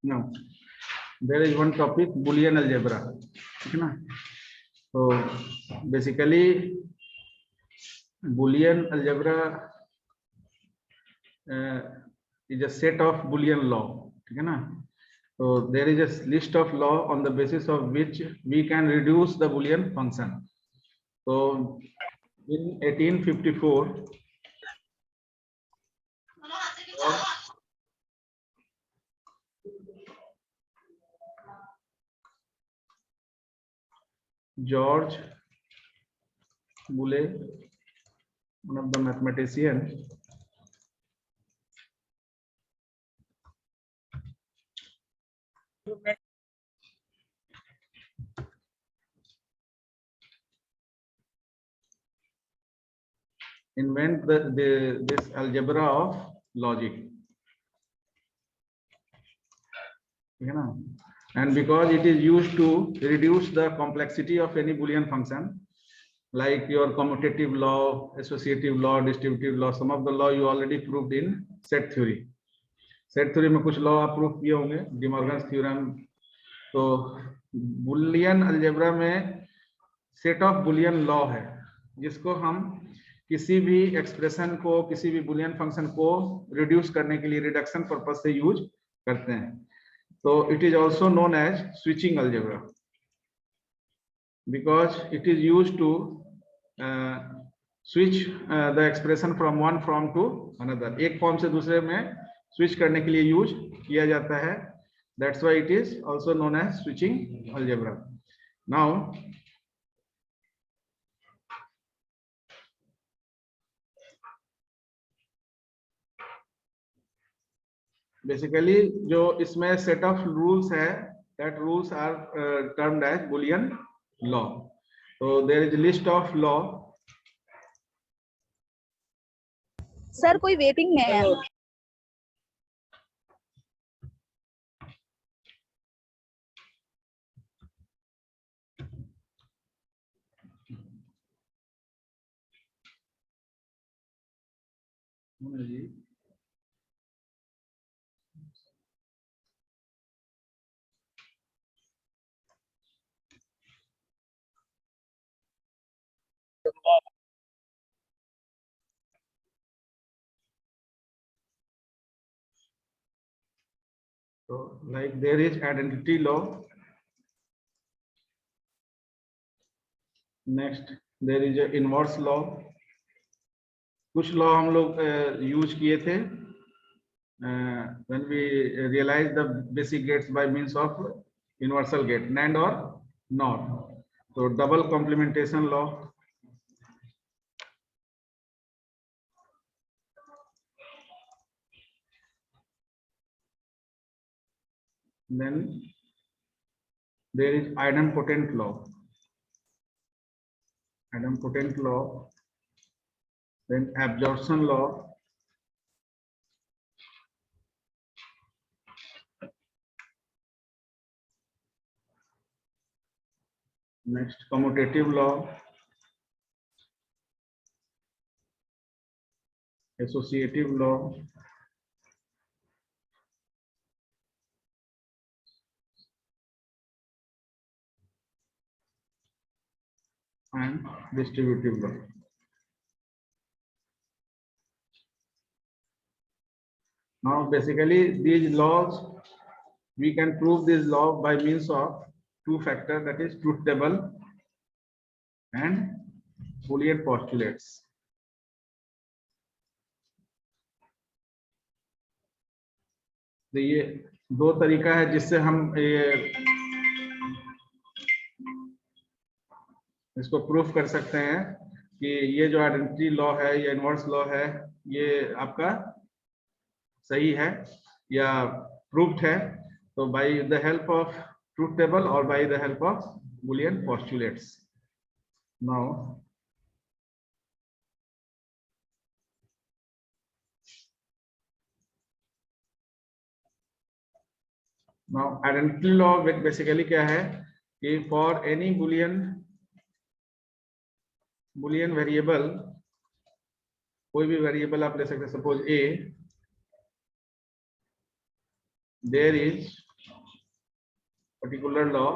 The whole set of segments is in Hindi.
Now there is one topic, Boolean algebra, ठीक है ना. So basically Boolean algebra is a set of Boolean law, ठीक है ना. So there is a list of law on the basis of which we can reduce the Boolean function. So in 1854 George Boole, one of the mathematician, invent this algebra of logic, and because it is used to reduce the complexity of any Boolean function, like your commutative law, associative law, distributive law. Some of the law you already proved in set theory. Set theory में कुछ लॉ आप प्रूव किए होंगे, डी मॉर्गन्स थ्योरम. तो बुलियन अलजेब्रा में सेट ऑफ बुलियन लॉ है जिसको हम किसी भी एक्सप्रेशन को, किसी भी बुलियन फंक्शन को रिड्यूस करने के लिए रिडक्शन पर्पस से यूज करते हैं. तो it is also known as switching algebra because it is used to switch the expression from one form to another. एक फॉर्म से दूसरे में स्विच करने के लिए यूज किया जाता है. That's why it is also known as switching algebra. Now basically जो इसमें सेट ऑफ रूल्स है, that rules are termed as Boolean law. तो there is list of law. Sir कोई वेटिंग में है. So like there is identity law. Next there is a inverse law. कुछ लॉ हम लोग यूज किए थे when we realize the basic gates by means of universal gate, NAND or NOR. So double complementation law, then there is idempotent law, then absorption law, next commutative law, associative law, and distributive law. Now basically these laws, we can prove this law by means of two factors, that is truth table and Boolean postulates. तो ये दो तरीका है जिससे हम इसको प्रूफ कर सकते हैं कि ये जो आइडेंटिटी लॉ है या इनवर्स लॉ है ये आपका सही है या प्रूफ्ड है. तो by the help of truth table और by the help of Boolean postulates. Now identity law basically क्या है कि फॉर एनी बुलियन वेरिएबल, कोई भी वेरिएबल आप ले सकते हैं, suppose a, there is particular law,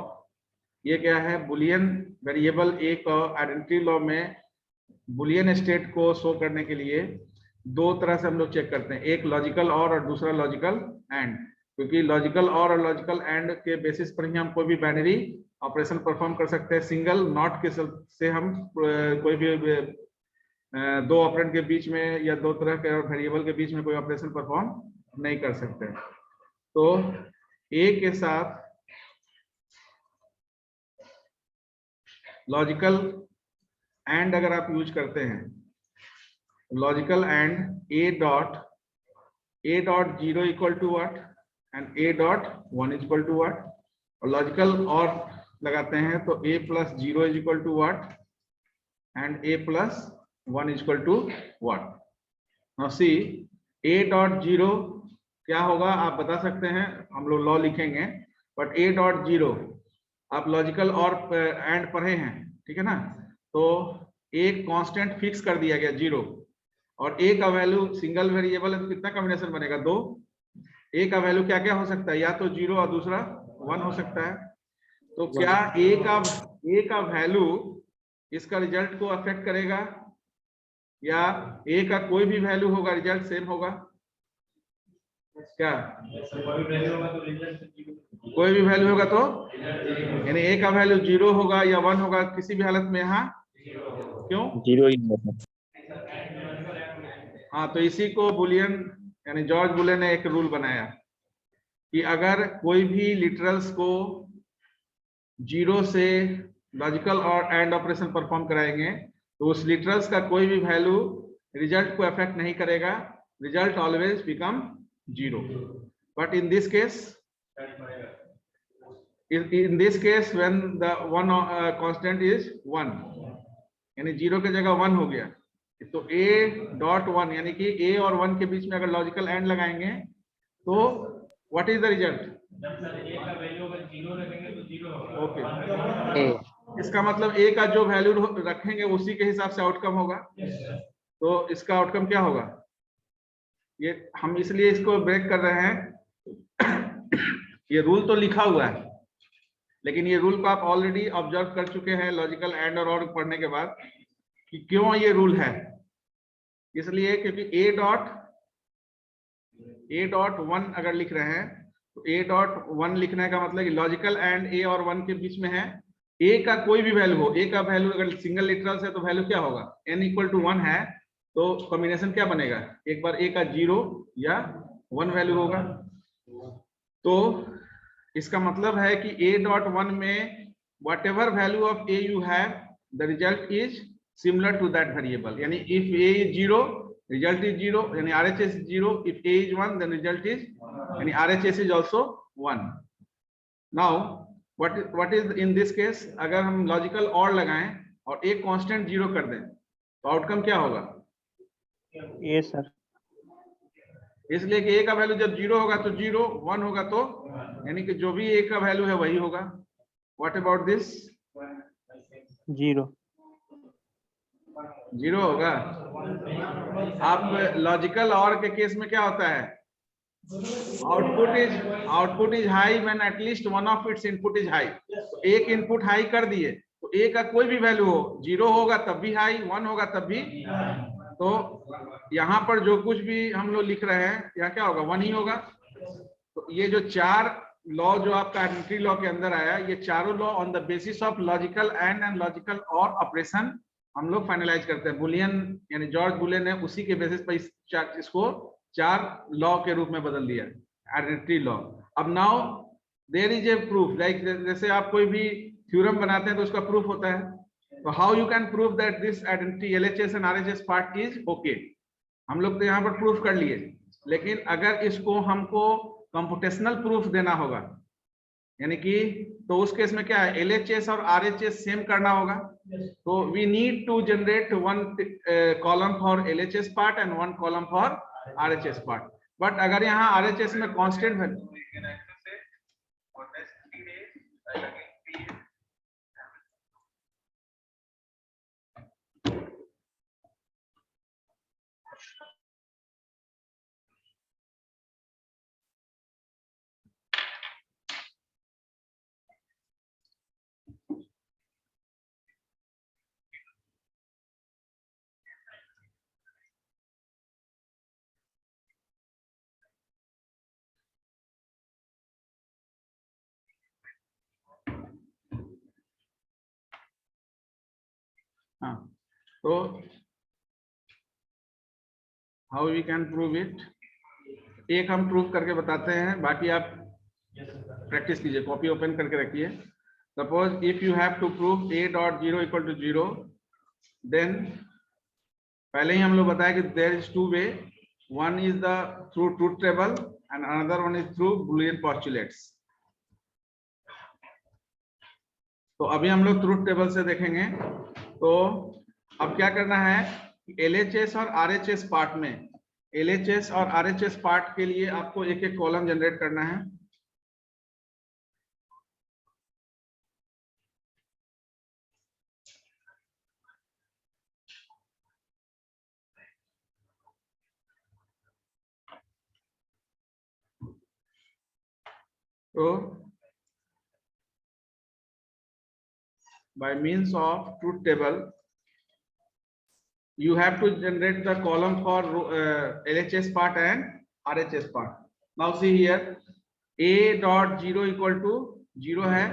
ये क्या है, बुलियन वेरिएबल ए का आइडेंटिटी लॉ में बुलियन स्टेट को शो करने के लिए दो तरह से हम लोग चेक करते हैं, एक लॉजिकल और दूसरा लॉजिकल एंड। क्योंकि लॉजिकल और लॉजिकल एंड के बेसिस पर ही हम कोई भी बाइनरी ऑपरेशन परफॉर्म कर सकते हैं। सिंगल नॉट के से हम कोई भी दो ऑपरेंड के बीच में या दो तरह के वेरिएबल के बीच में कोई ऑपरेशन परफॉर्म नहीं कर सकते। तो ए के साथ लॉजिकल एंड अगर आप यूज करते हैं, logical and A dot 0 equal to what and A dot 1 equal to what, और लॉजिकल और लगाते हैं तो a plus 0 is equal to what and a plus 1 is equal to what. Now see a dot 0 क्या होगा आप बता सकते हैं, हम लोग लॉ लिखेंगे, बट a डॉट 0 आप लॉजिकल और एंड पढ़े हैं, ठीक है ना। तो एक कांस्टेंट फिक्स कर दिया गया 0, और a का वैल्यू सिंगल वेरिएबल है तो कितना कॉम्बिनेशन बनेगा, 2। a का वैल्यू क्या क्या हो सकता है, या तो 0 और दूसरा 1 हो सकता है। तो क्या a का वैल्यू इसका रिजल्ट को अफेक्ट करेगा, या a का कोई भी वैल्यू होगा रिजल्ट सेम होगा? क्या कोई भी वैल्यू होगा तो यानी a का वैल्यू 0 होगा या 1 होगा किसी भी हालत में, यहाँ क्यों 0 ही होगा। हाँ, तो इसी को बुलियन यानी जॉर्ज बुलियन ने एक रूल बनाया कि अगर कोई भी लिटरल्स को 0 से लॉजिकल और एंड ऑपरेशन परफॉर्म कराएंगे तो उस लिटरल्स का कोई भी वैल्यू रिजल्ट को अफेक्ट नहीं करेगा, result always become 0। But in this case when the one constant is 1 यानी 0 की जगह 1 हो गया, तो a डॉट 1 यानी कि a और 1 के बीच में अगर लॉजिकल एंड लगाएंगे तो what is the result? Okay, इसका मतलब a का जो वैल्यू रखेंगे उसी के हिसाब से आउटकम होगा। तो इसका आउटकम क्या होगा, ये हम इसलिए इसको ब्रेक कर रहे हैं ये रूल तो लिखा हुआ है, लेकिन ये रूल को आप ऑलरेडी ऑब्जर्व कर चुके हैं लॉजिकल एंड और पढ़ने के बाद कि क्यों ये रूल है। इसलिए क्योंकि a डॉट 1 अगर लिख रहे हैं तो a डॉट 1 लिखने का मतलब कि लॉजिकल एंड a और 1 के बीच में है, a का कोई भी वैल्यू हो, a का वैल्यू अगर सिंगल लिटरल्स है तो वैल्यू क्या होगा, n इक्वल टू 1 है तो कॉम्बिनेशन क्या बनेगा, एक बार a का 0 या 1 वैल्यू होगा। तो इसका मतलब है कि a डॉट 1 में whatever value of a you have, the result is similar to that variable, यानी if a is 0 result is 0, यानी RHS is 0, if a is 1 then result is यानी RHS is also 1। now what is in this case, अगर हम लॉजिकल और लगाएं और एक कांस्टेंट 0 कर दें तो आउटकम क्या होगा, ए सर, इसलिए कि a का वैल्यू जब 0 होगा तो 0, 1 होगा तो यानी कि जो भी a का वैल्यू है वही होगा। व्हाट अबाउट दिस, 0 होगा। आप लॉजिकल और के केस में क्या होता है, output is high when at least one of its input is high. तो एक इनपुट हाई कर दिए तो a का कोई भी वैल्यू हो, 0 होगा तब भी हाई, 1 होगा तब भी। तो यहाँ पर जो कुछ भी हम लोग लिख रहे हैं यहाँ क्या होगा, 1 ही होगा। तो ये जो 4 लॉ जो आपका आइडेंटिटी लॉ के अंदर आया, ये चारों law on the basis of logical and logical और ऑपरेशन हम लोग फाइनलाइज करते हैं। बुलियन यानी जॉर्ज बुलियन ने उसी के बेसिस पर इसको 4 लॉ के रूप में बदल दिया, आइडेंटिटी लॉ। अब now there is a proof, like जैसे आप कोई भी थ्योरम बनाते हैं तो उसका प्रूफ होता है। तो how you can prove that this identity LHS and RHS part is okay, हम लोग तो यहाँ पर प्रूफ कर लिए, लेकिन अगर इसको हमको कंप्यूटेशनल प्रूफ देना होगा यानी कि, तो उस केस में क्या है, LHS और RHS सेम करना होगा। तो we need to generate 1 column for LHS part and 1 column for RHS part. But अगर यहाँ RHS में कांस्टेंट वैल्यू हाँ, तो how we can prove it, एक हम प्रूव करके बताते हैं, बाकी आप प्रैक्टिस कीजिए, कॉपी ओपन करके रखिए। Suppose if you have to prove a dot 0 equal to 0, then पहले ही हम लोग बताया कि there is two way, one is the through truth table and another one is through Boolean postulates. तो अभी हम लोग ट्रूथ टेबल से देखेंगे। तो अब क्या करना है, LHS और RHS पार्ट में, LHS और RHS पार्ट के लिए आपको एक एक कॉलम जनरेट करना है। तो by means of truth table you have to generate the column for LHS part and RHS part. Now see here, a dot 0 equal to 0 है,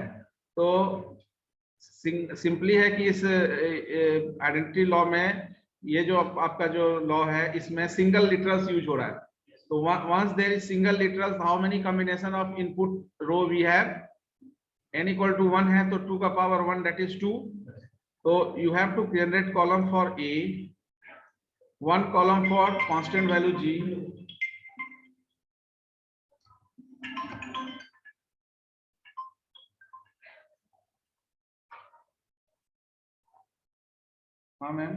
तो सिंपली है कि इस आइडेंटिटी लॉ में ये जो आपका जो लॉ है इसमें सिंगल लिटरल्स यूज हो रहा है। तो once there is single literals, how many combination of input row we have, n equal to 1 है तो 2 का पावर 1 that is 2। तो you have to generate column for a, one column for constant value g, हाँ मैम,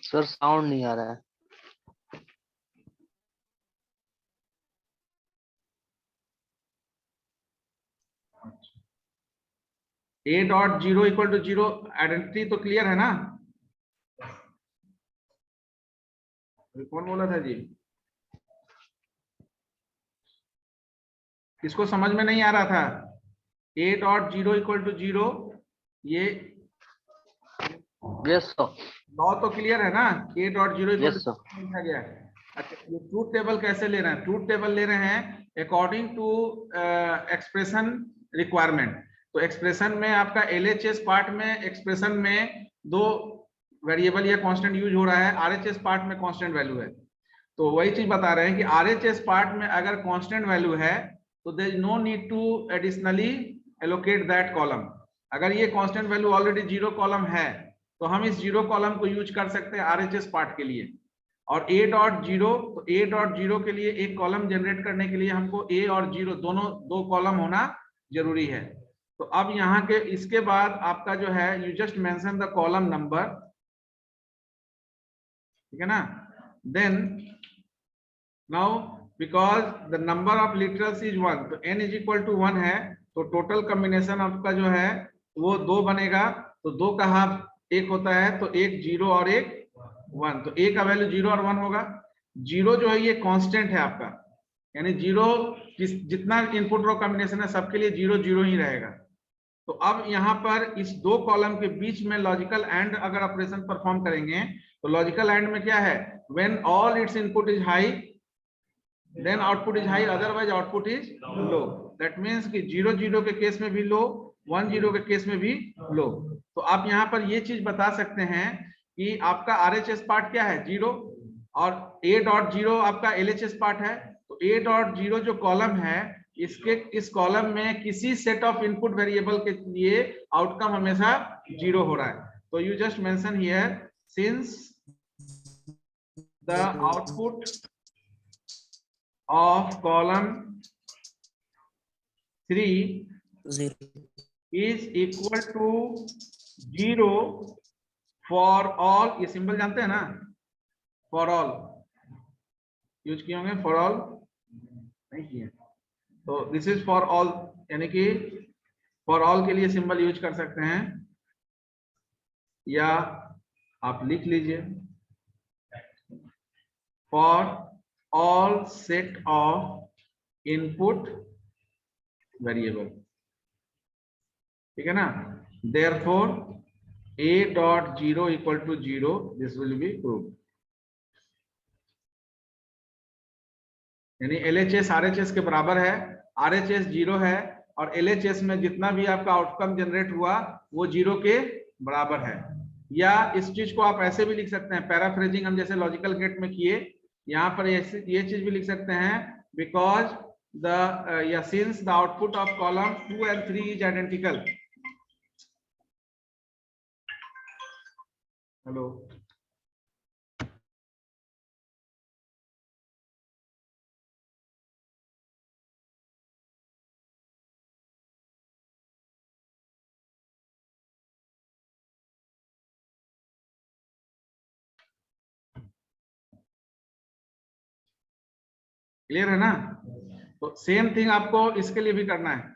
सर साउंड नहीं आ रहा है। a dot 0 equal to 0 identity तो क्लियर है ना? कौन बोला था जी? किसको समझ में नहीं आ रहा था? a डॉट 0 इक्वल टू 0, ये यस सर। लॉ तो क्लियर है ना? a dot 0 equal yes to sir. लिखा गया है। अच्छा, ये ट्रूथ टेबल कैसे ले रहे हैं? ट्रूथ टेबल ले रहे हैं अकॉर्डिंग टू एक्सप्रेशन रिक्वायरमेंट। तो एक्सप्रेशन में आपका LHS पार्ट में एक्सप्रेशन में दो वेरिएबल या कांस्टेंट यूज हो रहा है, RHS पार्ट में कांस्टेंट वैल्यू है। तो वही चीज बता रहे हैं कि RHS पार्ट में अगर कांस्टेंट वैल्यू है तो there is no need to additionally allocate that column. अगर ये कांस्टेंट वैल्यू ऑलरेडी 0 कॉलम है तो हम इस 0 कॉलम को यूज कर सकते हैं RHS पार्ट के लिए। और a डॉट 0, तो a डॉट 0 के लिए एक कॉलम जनरेट करने के लिए हमको a और 0 दोनों दो कॉलम होना जरूरी है। तो अब यहाँ के इसके बाद आपका जो है you just mention the column number, ठीक है ना? Then now because the number of literals is 1, तो n इज इक्वल टू 1 है, तो टोटल कॉम्बिनेशन आपका जो है वो 2 बनेगा। तो 2 का हाफ 1 होता है, तो एक 0 और एक 1, तो a का वैल्यू 0 और 1 होगा। 0 जो है ये कांस्टेंट है आपका, यानी 0 जितना इनपुट रो कॉम्बिनेशन है सबके लिए 0 0 ही रहेगा। तो अब यहाँ पर इस दो कॉलम के बीच में लॉजिकल एंड अगर ऑपरेशन परफॉर्म करेंगे तो लॉजिकल एंड में क्या है, when all it's input is high then output is high, otherwise output is low. That means कि 0 0 के केस में भी लो, 1 0 के केस में भी लो. तो आप यहाँ पर ये चीज बता सकते हैं कि आपका RHS पार्ट क्या है 0 और A.0 आपका LHS पार्ट है. तो A.0 जो कॉलम है इसके इस कॉलम में किसी सेट ऑफ इनपुट वेरिएबल के लिए आउटकम हमेशा 0 हो रहा है. तो you just mention here since the output of column 3 is equal to 0 for all. ये सिंबल जानते हैं ना, for all यूज किए होंगे, for all नहीं किए. तो दिस इज for all, यानी कि for all के लिए सिंबल यूज कर सकते हैं, या आप लिख लीजिए for all set of input variable. ठीक है ना. Therefore A.0 equal to 0, this will be proved. यानी LHS RHS के बराबर है, RHS 0 है और LHS में जितना भी आपका आउटकम जनरेट हुआ वो 0 के बराबर है. या इस चीज को आप ऐसे भी लिख सकते हैं, पैराफ्रेजिंग हम जैसे लॉजिकल गेट में किए, यहाँ पर ये चीज भी लिख सकते हैं, बिकॉज द या since the output of column 2 and 3 is identical. Hello, clear है ना. तो सेम थिंग आपको इसके लिए भी करना है.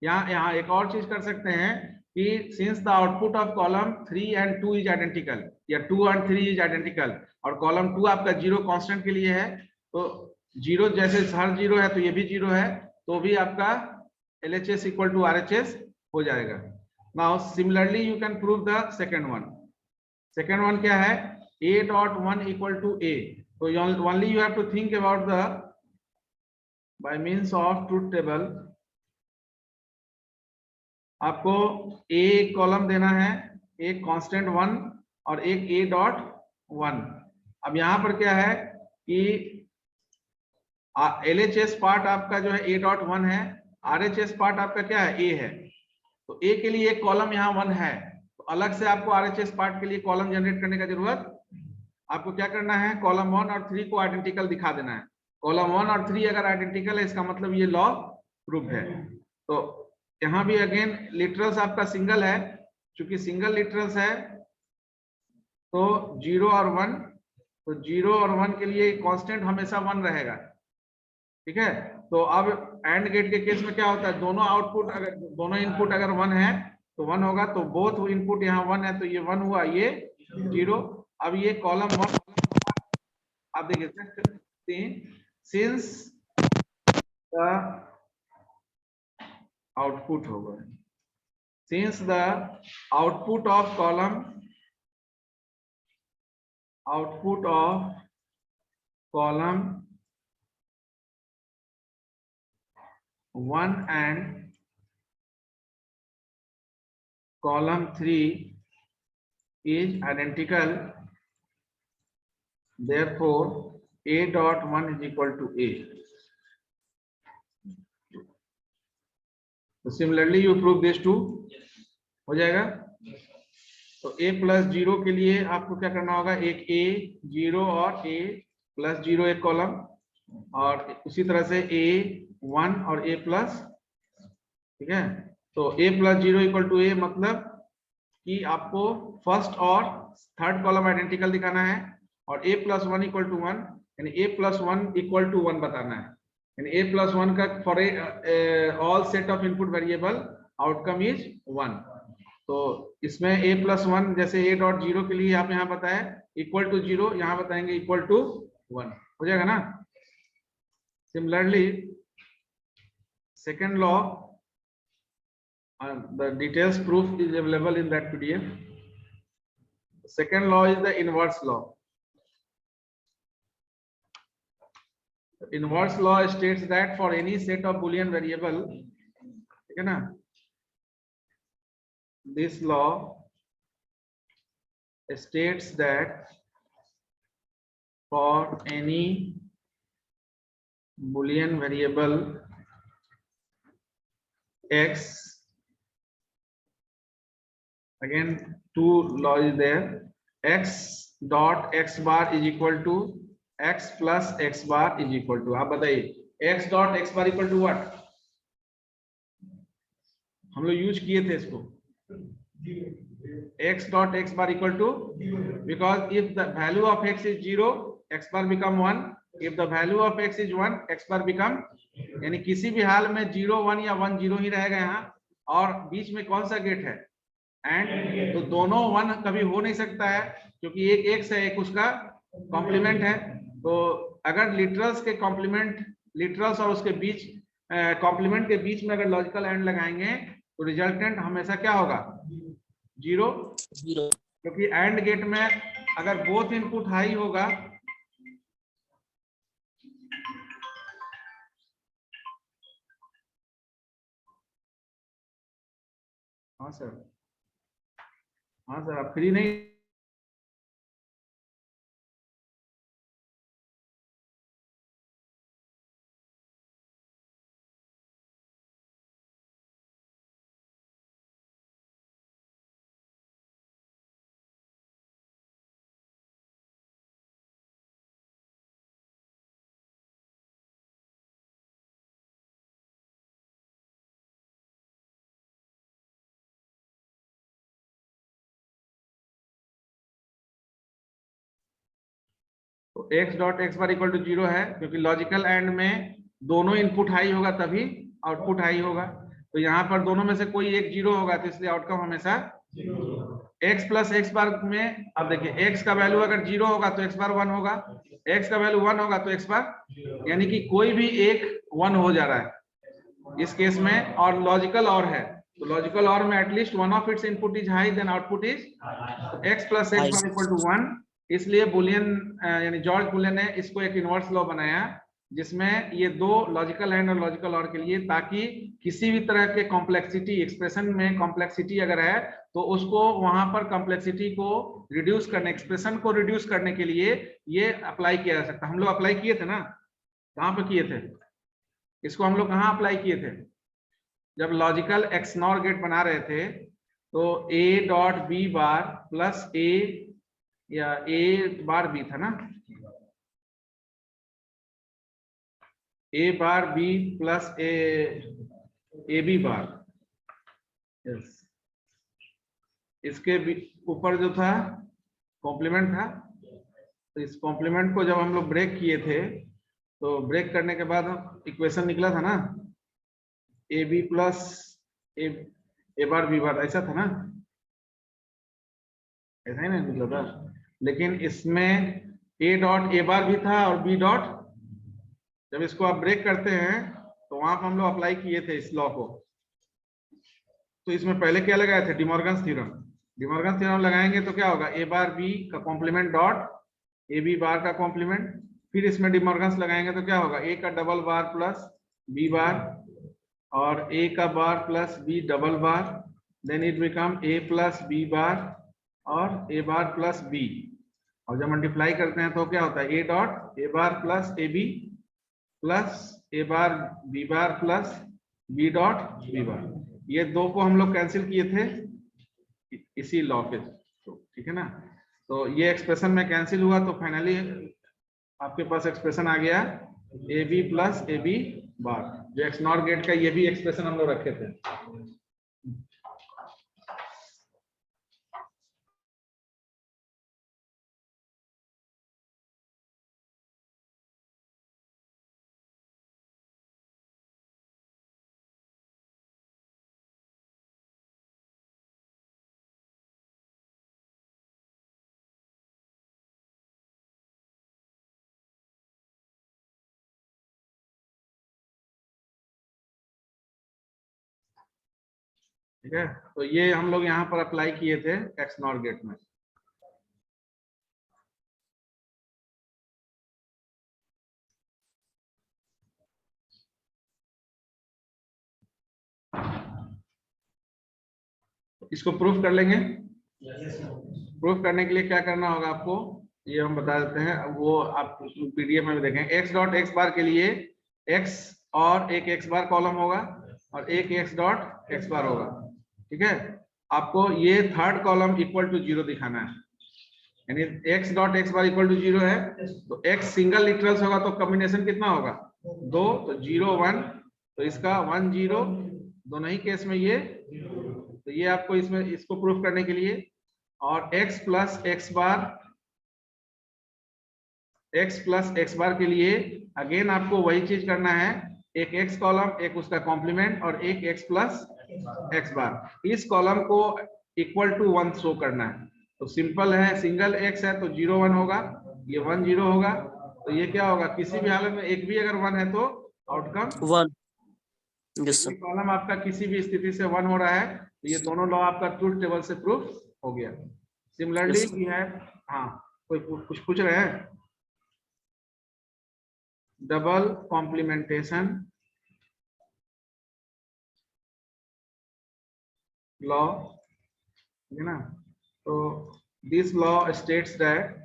यहाँ एक और चीज कर सकते हैं कि since the output of column 3 and 2 is identical, या 2 and 3 इज आइडेंटिकल, और कॉलम 2 आपका 0 कांस्टेंट के लिए है, तो 0 जैसे हर 0 है तो ये भी 0 है, तो भी आपका LHS इक्वल टू RHS हो जाएगा. Now similarly you can prove the second one. Second one क्या है, A.1 इक्वल टू A. तो only you have to think about the by means of truth table. आपको एक कॉलम देना है, एक कांस्टेंट 1 और एक A.1. अब यहाँ पर क्या है कि LHS पार्ट आपका जो है A.1 है, RHS पार्ट आपका क्या है A है. तो A के लिए एक कॉलम यहाँ 1 है, तो अलग से आपको RHS पार्ट के लिए कॉलम जनरेट करने का जरूरत. आपको क्या करना है, कॉलम 1 और 3 को आइडेंटिकल दिखा देना है. कॉलम 1 और 3 अगर आइडेंटिकल है इसका मतलब ये लॉ प्रूव है. तो यहाँ भी अगेन लिटरल्स आपका सिंगल है, चूंकि सिंगल लिटरल्स है तो 0 और 1, तो 0 और 1 के लिए कांस्टेंट हमेशा 1 रहेगा. ठीक है. तो अब एंड गेट के केस में क्या होता है, दोनों आउटपुट अगर दोनों इनपुट अगर 1 है तो 1 होगा, तो बोथ इनपुट यहाँ 1 है तो ये 1 हुआ, ये 0. अब ये कॉलम 1 आप देखिए, since the output होगा, since the output of column 1 and column 3 is identical, therefore A.1 is equal to A. So similarly you prove this too. हो जाएगा. तो A+0 के लिए आपको क्या करना होगा, एक A0 और A+0 एक कॉलम, और उसी तरह से A1 और A+. ठीक है. तो A+0 इक्वल टू A मतलब कि आपको फर्स्ट और थर्ड कॉलम आइडेंटिकल दिखाना है, और A+1 इक्वल टू 1, यानी A+1 इक्वल टू 1 बताना है. यानी A+1 का for all set of input variable outcome is 1. तो इसमें A+1 जैसे A.0 के लिए आप यहाँ बताए इक्वल टू 0, यहाँ बताएंगे इक्वल टू 1. हो जाएगा ना. Similarly second law, the details proof is available in that PDF. Second law is the inverse law. Inverse law states that for any set of Boolean variable, ठीक है ना, this law states that for any Boolean variable x, again two law is there, x dot x bar is equal to x plus x bar is equal to, आप बताइए x dot x bar equal to what, हम लोग यूज किए थे इसको, x dot x bar equal to, because if the value of x is 0 x bar become 1, if the value of x is 1 x bar become, यानी किसी भी हाल में 0 1 या 1 0 ही रहेगा यहाँ, और बीच में कौन सा गेट है एंड, तो दोनों 1 कभी हो नहीं सकता है क्योंकि एक x है एक उसका कॉम्प्लीमेंट है। तो अगर लिटरल्स के कॉम्प्लीमेंट, लिटरल्स और उसके बीच कॉम्प्लीमेंट के बीच में अगर लॉजिकल एंड लगाएंगे तो रिजल्टेंट हमेशा क्या होगा, 0, क्योंकि एंड गेट में अगर बोथ इनपुट हाई होगा, हाँ सर, हाँ सर आप फ्री नहीं, तो x dot x bar equal to 0 है क्योंकि लॉजिकल एंड में दोनों इनपुट हाई होगा तभी आउटपुट हाई होगा, तो यहाँ पर दोनों में से कोई एक 0 होगा तो इसलिए आउटकम हमेशा x प्लस x बार में, अब देखिए x का वैल्यू अगर 0 होगा तो x बार 1 होगा, x का वैल्यू 1 होगा तो x बार, यानी कि कोई भी एक 1 हो जा रहा है इस केस में, और लॉजिकल और है तो लॉजिकल और में at least one of its input is high then output is x plus x bar equal to 1, इसलिए बुलियन यानी जॉर्ज बुलियन ने इसको एक इनवर्स लॉ बनाया जिसमें ये दो लॉजिकल एंड और लॉजिकल और के लिए, ताकि किसी भी तरह के कॉम्प्लेक्सिटी एक्सप्रेशन में कॉम्प्लेक्सिटी अगर है तो उसको वहां पर कॉम्प्लेक्सिटी को रिड्यूस करने, एक्सप्रेशन को रिड्यूस करने के लिए ये अप्लाई किया जा सकता है। हम लोग अप्लाई किए थे ना, कहाँ पे किए थे इसको, हम लोग कहाँ अप्लाई किए थे, जब लॉजिकल एक्स नॉर गेट बना रहे थे तो a dot B bar plus a या a बार b था ना, a bar b plus a b bar, yes, इसके ऊपर जो था कॉम्प्लीमेंट था, तो इस कॉम्प्लीमेंट को जब हम लोग ब्रेक किए थे तो ब्रेक करने के बाद इक्वेशन निकला था ना, A B plus A bar B bar, ऐसा था ना, ऐसा ही नहीं निकला था, लेकिन इसमें ए डॉट ए बार भी था और बी डॉट, जब इसको आप ब्रेक करते हैं तो वहां पर हम लोग अप्लाई किए थे इस लॉ को, तो इसमें पहले क्या लगाए थे, डिमॉर्गन्स थ्योरम, डिमॉर्गन्स थ्योरम लगाएंगे तो क्या होगा, ए बार बी का complement dot A B bar का कॉम्प्लीमेंट, फिर इसमें डिमॉर्गन्स लगाएंगे तो क्या होगा, ए का double bar plus B bar और ए का bar plus B double bar, then it become A plus B bar और ए बार प्लस बी, और जब मल्टीप्लाई करते हैं तो क्या होता है, A dot A bar plus A B plus A bar B bar plus B dot B bar, ये दो को हम लोग कैंसिल किए थे इसी लॉ के थ्रू, ठीक है ना, तो ये एक्सप्रेशन में कैंसिल हुआ तो फाइनली आपके पास एक्सप्रेशन आ गया A B plus A B bar, जो एक्स नॉर गेट का ये भी एक्सप्रेशन हम लोग रखे थे। ठीक है, तो ये हम लोग यहाँ पर अप्लाई किए थे एक्स नॉर गेट में। इसको प्रूफ कर लेंगे। प्रूफ करने के लिए क्या करना होगा आपको, ये हम बता देते हैं, वो आप पीडीएफ में भी देखें। एक्स डॉट एक्स बार के लिए एक्स और एक एक्स बार कॉलम होगा और एक एक्स डॉट एक्स बार होगा, ठीक है। आपको ये थर्ड कॉलम इक्वल टू 0 दिखाना है, यानी X dot X bar equal to 0 है तो एक्स सिंगल लिटरल्स होगा तो कॉम्बिनेशन कितना होगा 2, तो 0 1, तो इसका 1 0 दोनों ही केस में ये, तो ये आपको इसमें इसको प्रूफ करने के लिए। और x प्लस एक्स बार के लिए अगेन आपको वही चीज करना है, एक x कॉलम, एक उसका कॉम्प्लीमेंट और एक x प्लस एक्स बार। इस कॉलम को इक्वल टू 1 शो करना है, तो सिंपल है, सिंगल x है तो 0 1 होगा, ये 1 0 होगा, तो ये क्या होगा, किसी भी हालत में एक भी अगर 1 है तो आउटकम 1। Yes sir. कॉलम आपका किसी भी स्थिति से 1 हो रहा है तो ये दोनों लॉ आपका ट्रूथ टेबल से प्रूफ हो गया। Similarly Yes, sir. ये है, हाँ कोई कुछ पूछ रहे हैं, डबल कॉम्प्लीमेंटेशन लॉ, है ना। तो this law states that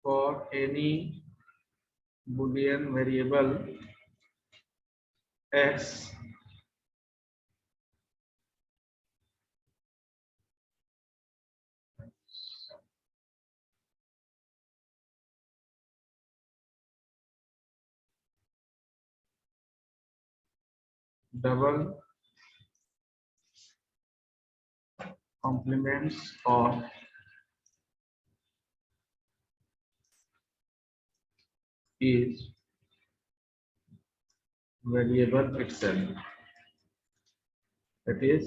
for any Boolean variable x double complements of is variable itself, that is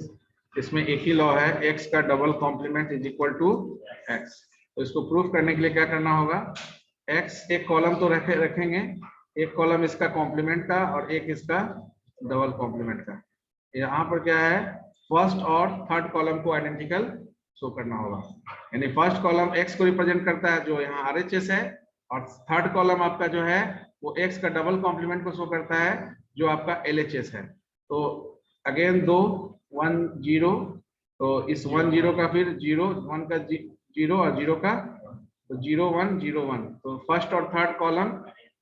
इसमें एक ही लॉ है, x का double complement is equal to x। तो इसको प्रूफ करने के लिए क्या करना होगा, x एक कॉलम तो रखेंगे, एक कॉलम इसका कॉम्प्लीमेंट का और एक इसका डबल कॉम्प्लीमेंट का। यहाँ पर क्या है, फर्स्ट और थर्ड कॉलम को आइडेंटिकल शो करना होगा, यानी फर्स्ट कॉलम x को रिप्रेजेंट करता है जो यहाँ RHS है, और थर्ड कॉलम आपका जो है वो x का डबल कॉम्प्लीमेंट को शो करता है जो आपका LHS है। तो अगेन 2 1 0, तो इस 1 0 का फिर 0 1 का 0 और 0 का, तो 0 1 0 1, तो फर्स्ट और थर्ड कॉलम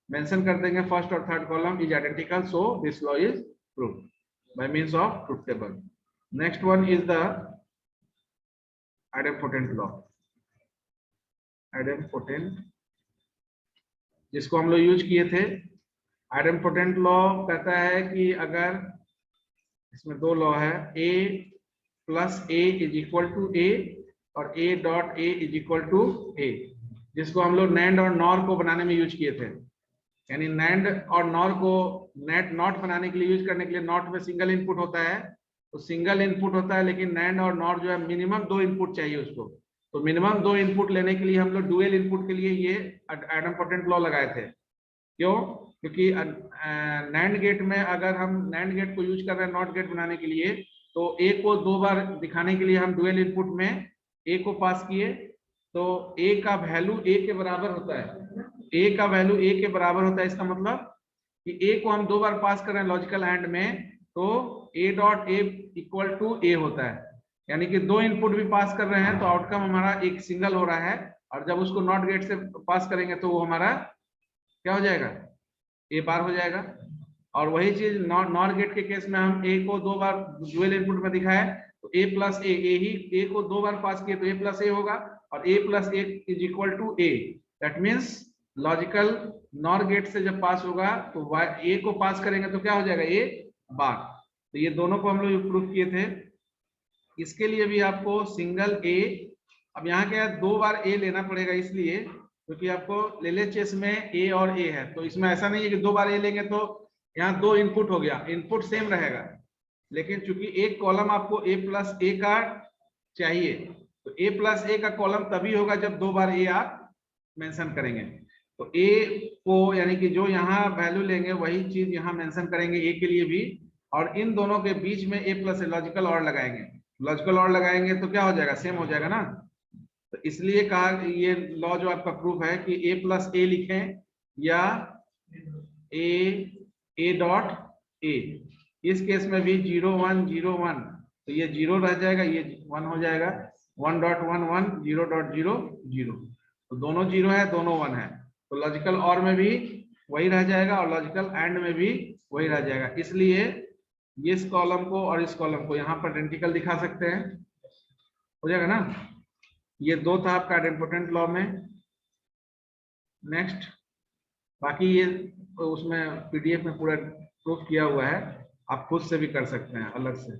मेंशन कर देंगे, फर्स्ट और third column is identical, so this law is proved by means of truth table. Next one is the idempotent law. Idempotent जिसको हम लोग यूज किए थे, आइडेम्पोटेंट लॉ कहता है कि अगर इसमें दो लॉ है, a plus a is equal to a और a dot a is equal to a, जिसको हम लोग नैंड और नॉर को बनाने में यूज किए थे। यानी नैंड और नॉर को नेट नॉट बनाने के लिए यूज करने के लिए, नॉट में सिंगल इनपुट होता है, तो सिंगल इनपुट होता है, लेकिन नैंड और नॉर जो है मिनिमम 2 इनपुट चाहिए उसको, तो मिनिमम 2 इनपुट लेने के लिए हम लोग डुअल इनपुट के लिए ये आइडेम्पोटेंट लॉ लगाए थे। क्यों? क्योंकि नैंड गेट में अगर हम नैंड गेट को यूज कर रहे हैं नॉट गेट बनाने के लिए, तो a को 2 बार दिखाने के लिए हम डुअल इनपुट में a को पास किए, तो a का वैल्यू a के बराबर होता है, a का वैल्यू a के बराबर होता है। इसका मतलब कि a को हम 2 बार पास कर रहे हैं लॉजिकल एंड में, तो a dot a equal to a होता है, यानी कि 2 इनपुट भी पास कर रहे हैं तो आउटकम हमारा एक सिंगल हो रहा है, और जब उसको नॉट गेट से पास करेंगे तो वो हमारा क्या हो जाएगा, a बार हो जाएगा। और वही चीज नॉट गेट के केस में हम a को 2 बार डुअल इनपुट में दिखाए, तो a प्लस a, a को 2 बार पास किए तो a प्लस a होगा, और a plus a is equal to a। That means logical nor gate से जब पास होगा तो a को पास करेंगे तो क्या हो जाएगा, a बार। तो ये दोनों को हम लोग प्रूफ किए थे। इसके लिए भी आपको सिंगल a, अब यहाँ क्या है 2 बार a लेना पड़ेगा, इसलिए क्योंकि आपको LHS में a और a है, तो इसमें ऐसा नहीं है कि 2 बार a लेंगे तो यहाँ 2 इनपुट हो गया, इनपुट सेम रहेगा, लेकिन चूंकि एक कॉलम आपको a प्लस a का चाहिए, तो a प्लस a का कॉलम तभी होगा जब 2 बार a आप मेंशन करेंगे। तो a को यानी कि जो यहाँ वैल्यू लेंगे वही चीज यहाँ मेंशन करेंगे a के लिए भी, और इन दोनों के बीच में a प्लस लॉजिकल और लगाएंगे, लॉजिकल और लगाएंगे तो क्या हो जाएगा, सेम हो जाएगा ना। तो इसलिए कहा ये लॉ जो आपका प्रूफ है कि a प्लस a लिखें या a ए डॉट ए। इस केस में भी 0 1 0 1, तो ये 0 रह जाएगा, ये 1 हो जाएगा। 1.1 1 0.0 0, तो दोनों 0 है, दोनों 1 है, तो लॉजिकल और में भी वही रह जाएगा और लॉजिकल एंड में भी वही रह जाएगा। इसलिए इस कॉलम को और इस कॉलम को यहाँ पर आइडेंटिकल दिखा सकते हैं, हो जाएगा ना। ये दो था आपका आइडेंटिटी लॉ में। नेक्स्ट, बाकी ये उसमें पीडीएफ में पूरा प्रूफ किया हुआ है, आप खुद से भी कर सकते हैं अलग से।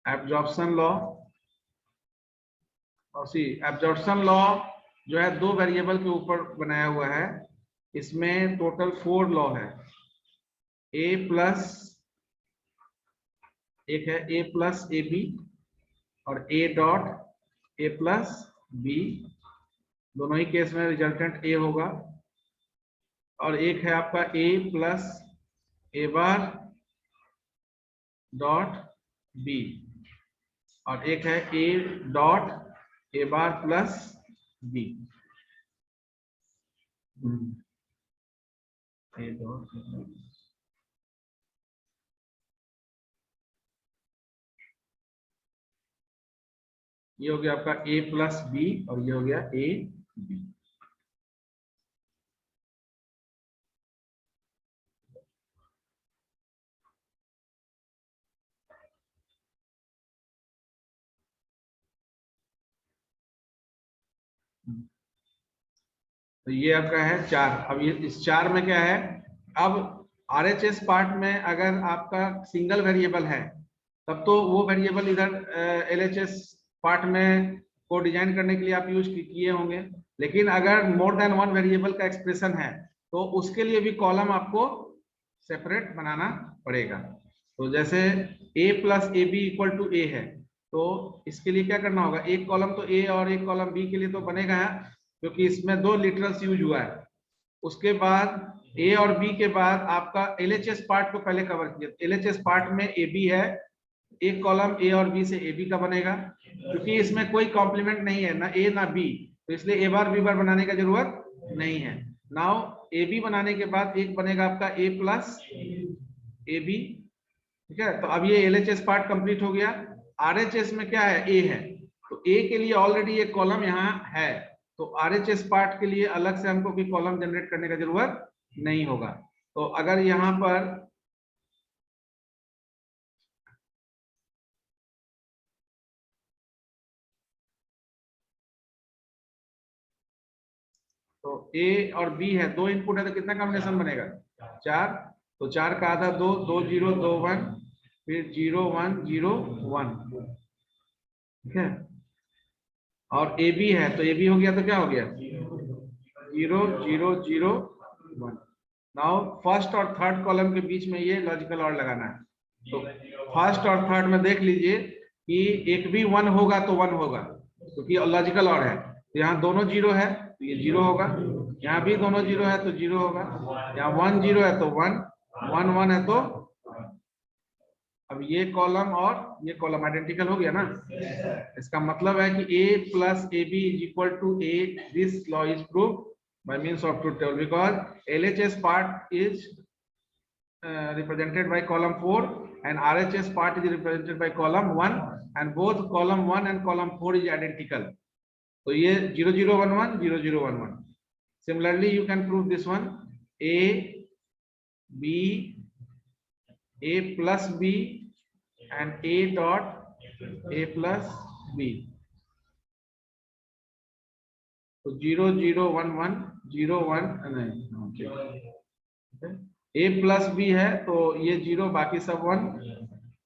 एब्जॉर्प्शन लॉ, और सी एब्जॉर्प्शन लॉ जो है 2 वेरिएबल के ऊपर बनाया हुआ है। इसमें टोटल 4 लॉ है। ए प्लस, एक है ए प्लस ए बी, और A dot A plus B, दोनों ही केस में रिजल्टेंट ए होगा। और एक है आपका A plus A bar dot B, और एक है A dot A bar plus B. A dot ये हो गया आपका ए प्लस बी, और ये हो गया ए बी। तो ये आपका है 4। अब ये इस 4 में क्या है, अब आरएचएस पार्ट में अगर आपका सिंगल वेरिएबल है तब तो वो वेरिएबल इधर एलएचएस पार्ट में को डिजाइन करने के लिए आप यूज किए होंगे। लेकिन अगर मोर देन 1 वेरिएबल का एक्सप्रेशन है तो उसके लिए भी कॉलम आपको सेपरेट बनाना पड़ेगा। तो जैसे a plus A B equal to A है, तो इसके लिए क्या करना होगा, एक कॉलम तो a और एक कॉलम b के लिए तो बनेगा, क्योंकि इसमें 2 लिटरल्स यूज हुआ है। उसके बाद a और b के बाद आपका LHS पार्ट को पहले कवर किया। LHS पार्ट में AB है, एक कॉलम a और b से AB का बनेगा। क्योंकि इसमें कोई कॉम्प्लीमेंट नहीं है, ना a ना b, तो इसलिए a बार b बार बनाने का जरूरत नहीं है। नाउ AB बनाने के बाद एक बनेगा आपका a प्लस AB, ठीक है। तो अब ये LHS पार्ट कंप्लीट हो गया। RHS में क्या है, a है, तो a के लिए ऑलरेडी एक कॉलम यहाँ है, तो RHS पार्ट के लिए अलग से हमको कोई कॉलम जनरेट करने का जरूरत नहीं होगा। तो अगर यहाँ पर तो A और B है, 2 इनपुट है, तो कितना कॉम्बिनेशन बनेगा, 4। तो 4 का आधा 2, 2 0 2 1, फिर 0 1 0 1, ठीक है। और AB है, तो AB हो गया, तो क्या हो गया, 0 0 0 1। नाउ फर्स्ट और थर्ड कॉलम के बीच में ये लॉजिकल और लगाना है। तो फर्स्ट और थर्ड में देख लीजिए कि एक भी 1 होगा तो 1 होगा, क्योंकि लॉजिकल और है। तो यहाँ दोनों 0 है तो ये 0 होगा, यहाँ भी दोनों 0 है तो 0 होगा, यहाँ 1 0 है तो 1, 1 1 है तो। अब ये कॉलम और ये कॉलम आइडेंटिकल हो गया ना। इसका मतलब है कि a plus A B is equal to a, this law is prove by means of truth table, because LHS part is represented by column 4 and RHS part is represented by column 1, and both column 1 and column 4 is identical. So ये 0 0 1 1 0 0 1 1. Similarly you can prove this one, a b, a plus b and a dot a plus b. तो 0 0 1 1 0 1 नहीं, a प्लस बी है तो ये 0, बाकी सब 1,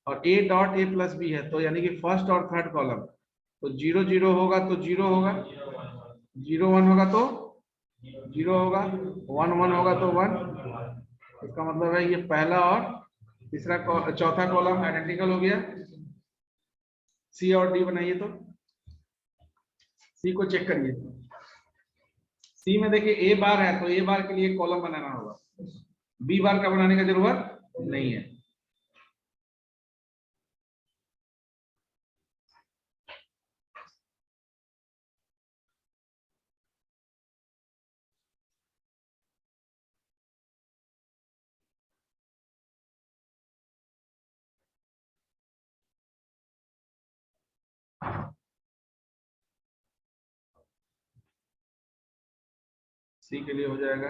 और a dot a plus B है, तो यानी कि फर्स्ट और थर्ड कॉलम, तो 0 0 होगा तो 0 होगा, 0 1 होगा तो 0 होगा, 1 1 होगा तो 1। इसका मतलब है ये पहला और तीसरा चौथा कॉलम आइडेंटिकल हो गया। सी और डी बनाइए, तो सी को चेक करिए। सी में देखिए ए बार है तो ए बार के लिए कॉलम बनाना होगा, बी बार का बनाने का जरूरत नहीं है। सी के लिए हो जाएगा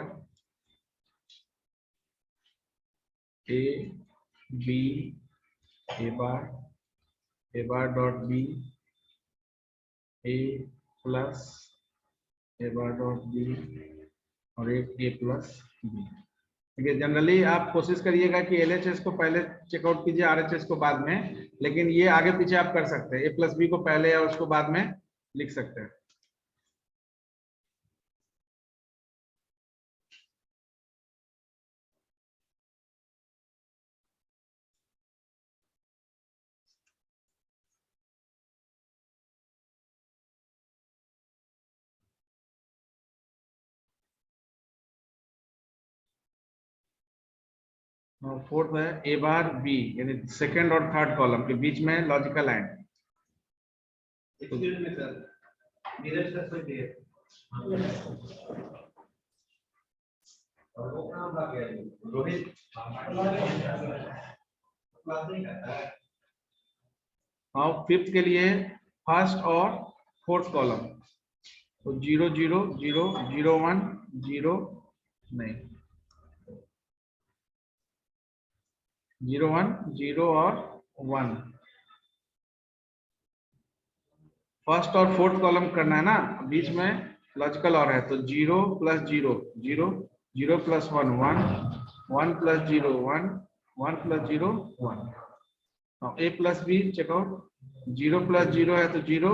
A B A bar dot B A plus A bar dot B और एक ए प्लस बी। ठीक है, जनरली आप कोशिश करिएगा कि एलएचएस को पहले चेकआउट कीजिए, आरएचएस को बाद में, लेकिन ये आगे पीछे आप कर सकते हैं, ए प्लस बी को पहले या उसको बाद में लिख सकते हैं। फोर्थ है ए बार बी, यानी सेकंड और थर्ड कॉलम के बीच में लॉजिकल एंड। और फिफ्थ के लिए फर्स्ट और फोर्थ कॉलम, तो 0 0 0 0 1 0 नहीं 0 1 0 और 1, फर्स्ट और फोर्थ कॉलम करना है ना, बीच में लॉजिकल और है, तो 0 प्लस 0 0 0 प्लस 1 1 1 प्लस 0 1 1 प्लस 0 1। ए प्लस बी चेकआउट, 0 प्लस 0 है तो 0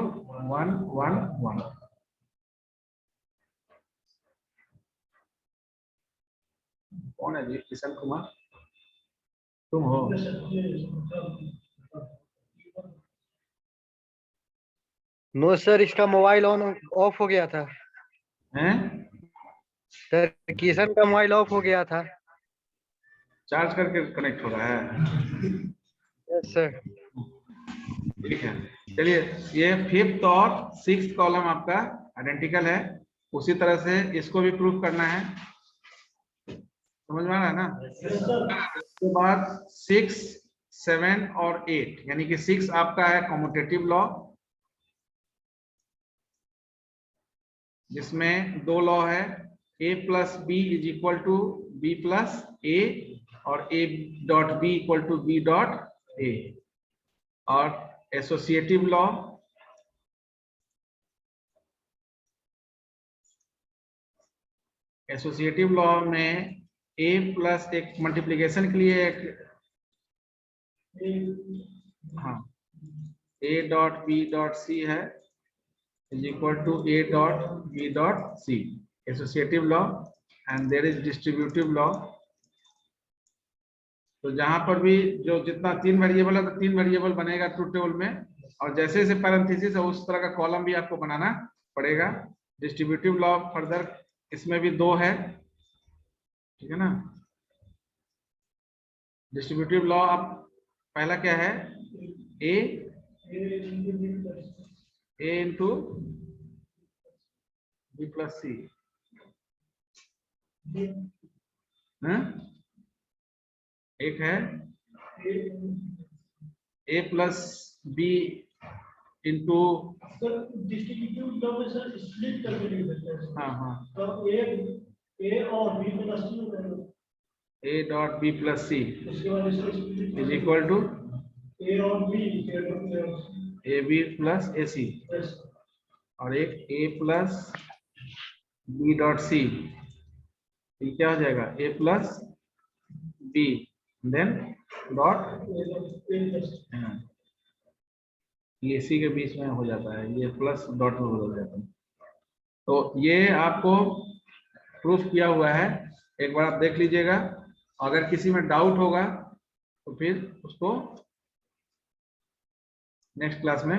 1 1 1। कौन है जी? किशन कुमार तुम हो? नो सर, इसका मोबाइल ऑन ऑफ हो गया था। हैं? सर किशन का मोबाइल ऑफ हो गया था। चार्ज करके कनेक्ट हो रहा है? Yes sir. ठीक है, चलिए ये फिफ्थ और सिक्स्थ कॉलम आपका आइडेंटिकल है, उसी तरह से इसको भी प्रूफ करना है, समझ में आ रहा है ना? उसके बाद 6 7 और 8, यानी कि 6 आपका है कॉम्यूटेटिव लॉ, जिसमें दो लॉ है, a plus B is equal to B plus A और a dot B equal to B dot A. और एसोसिएटिव लॉ, एसोसिएटिव लॉ में a प्लस एक मल्टीप्लीकेशन के लिए एक, हाँ, a dot B dot C है is equal to a dot b dot c, associative law, and there is distributive law। तो जहां पर भी जो जितना 3 वेरिएबल है तो 3 वेरिएबल बनेगा ट्रूथ टेबल में, और जैसे जैसे पैरेंथेसिस है उस तरह का कॉलम भी आपको बनाना पड़ेगा। डिस्ट्रीब्यूटिव लॉ फर्दर इसमें भी 2 है, ठीक है ना? डिस्ट्रीब्यूटिव लॉ आप पहला क्या है, a into B plus C, एक है a प्लस बी इंटू, हाँ हाँ, a dot B plus C is equal to A B plus A C, और एक a plus B dot C, ये क्या हो जाएगा, a plus B then dot, ये सी के बीच में हो जाता है, ये प्लस डॉट में बदल जाता है। तो ये आपको प्रूफ किया हुआ है, एक बार आप देख लीजिएगा, अगर किसी में डाउट होगा तो फिर उसको नेक्स्ट क्लास में